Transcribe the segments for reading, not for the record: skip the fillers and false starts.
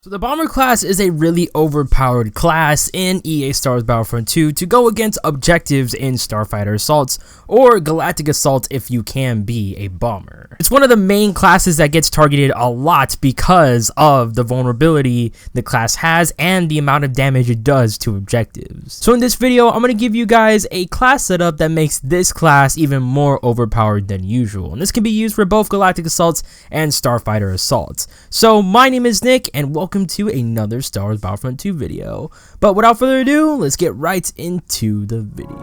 So the Bomber class is a really overpowered class in EA Star Wars Battlefront 2 to go against objectives in Starfighter Assaults or Galactic Assault if you can be a bomber. It's one of the main classes that gets targeted a lot because of the vulnerability the class has and the amount of damage it does to objectives. So in this video, I'm going to give you guys a class setup that makes this class even more overpowered than usual. And this can be used for both Galactic Assaults and Starfighter Assaults. So my name is Nick and welcome to another Star Wars Battlefront 2 video. But without further ado, let's get right into the video.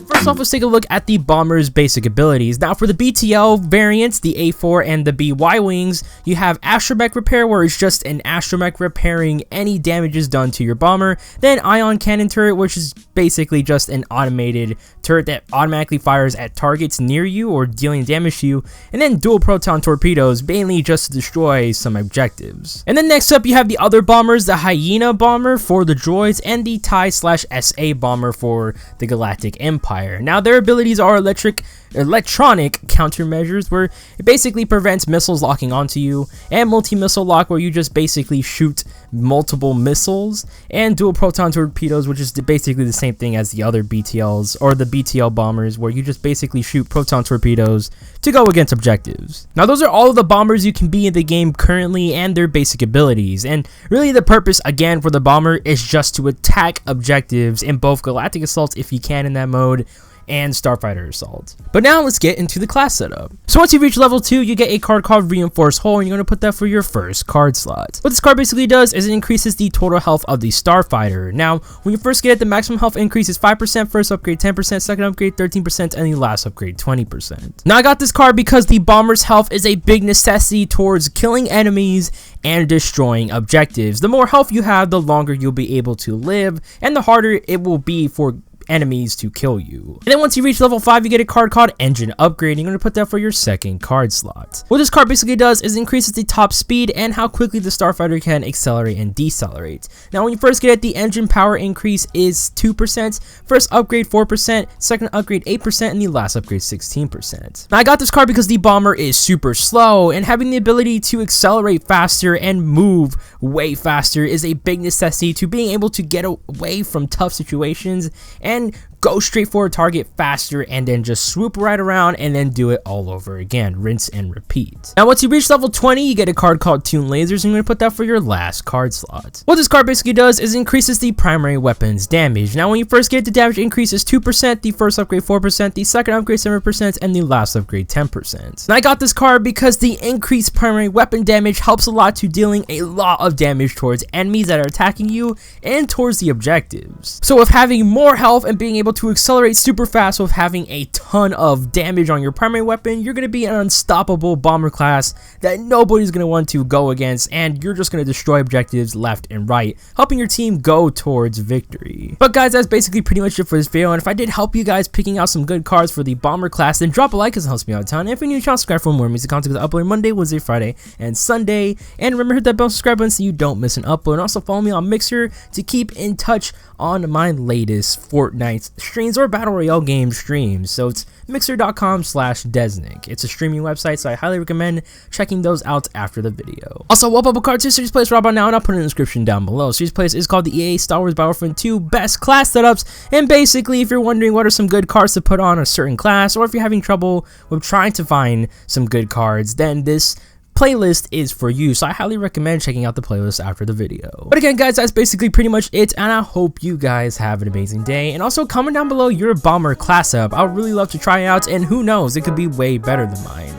First off, let's take a look at the bomber's basic abilities. Now for the BTL variants, the A4 and the BY wings, you have Astromech Repair, where it's just an Astromech repairing any damages done to your bomber. Then Ion Cannon Turret, which is basically just an automated turret that automatically fires at targets near you or dealing damage to you. And then Dual Proton Torpedoes, mainly just to destroy some objectives. And then next up, you have the other bombers, the Hyena Bomber for the droids and the TIE/SA Bomber for the Galactic Empire. Now their abilities are electronic countermeasures, where it basically prevents missiles locking onto you, and multi-missile lock, where you just basically shoot multiple missiles, and Dual Proton Torpedoes, which is basically the same thing as the other BTLs or the BTL bombers, where you just basically shoot proton torpedoes to go against objectives. Now those are all of the bombers you can be in the game currently and their basic abilities, and really the purpose again for the bomber is just to attack objectives in both Galactic Assaults if you can in that mode, and Starfighter Assault. But now let's get into the class setup. So once you reach level 2, you get a card called Reinforced Hull, and you're going to put that for your first card slot. What this card basically does is it increases the total health of the Starfighter. Now, when you first get it, the maximum health increase is 5%, first upgrade 10%, second upgrade 13%, and the last upgrade 20%. Now I got this card because the bomber's health is a big necessity towards killing enemies and destroying objectives. The more health you have, the longer you'll be able to live, and the harder it will be for enemies to kill you. And then once you reach level 5, you get a card called Engine Upgrade, and you're going to put that for your second card slot. What this card basically does is increases the top speed and how quickly the Starfighter can accelerate and decelerate. Now when you first get it, the engine power increase is 2%, first upgrade 4%, second upgrade 8%, and the last upgrade 16%. Now I got this card because the bomber is super slow, and having the ability to accelerate faster and move way faster is a big necessity to being able to get away from tough situations and go straight for a target faster, and then just swoop right around and then do it all over again. Rinse and repeat. Now once you reach level 20, you get a card called Tune Lasers, and you're going to put that for your last card slot. What this card basically does is increases the primary weapon's damage. Now when you first get it, the damage increase is 2%, the first upgrade 4%, the second upgrade 7%, and the last upgrade 10%. And I got this card because the increased primary weapon damage helps a lot to dealing a lot of damage towards enemies that are attacking you and towards the objectives. So with having more health and being able to accelerate super fast with having a ton of damage on your primary weapon, you're going to be an unstoppable bomber class that nobody's going to want to go against, and you're just going to destroy objectives left and right, helping your team go towards victory. But guys, that's basically pretty much it for this video, and if I did help you guys picking out some good cards for the bomber class, then drop a like because it helps me out a ton. And if you're new to the channel, subscribe for more music content because I upload Monday, Wednesday, Friday, and Sunday. And remember, hit that bell subscribe button so you don't miss an upload. And also follow me on Mixer to keep in touch on my latest Fortnite streams or Battle Royale game streams. So it's mixer.com/DezNik. It's a streaming website, so I highly recommend checking those out after the video. Also, what bubble card 2 series plays right about now, and I'll put it in the description down below. Series plays is called the EA Star Wars Battlefront 2 Best Class Setups, and basically if you're wondering what are some good cards to put on a certain class, or if you're having trouble with trying to find some good cards, then this playlist is for you, so I highly recommend checking out the playlist after the video. But again guys, that's basically pretty much it, and I hope you guys have an amazing day. And also comment down below your bomber class up. I would really love to try it out, and who knows, it could be way better than mine.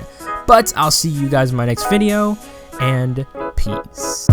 But I'll see you guys in my next video, and peace.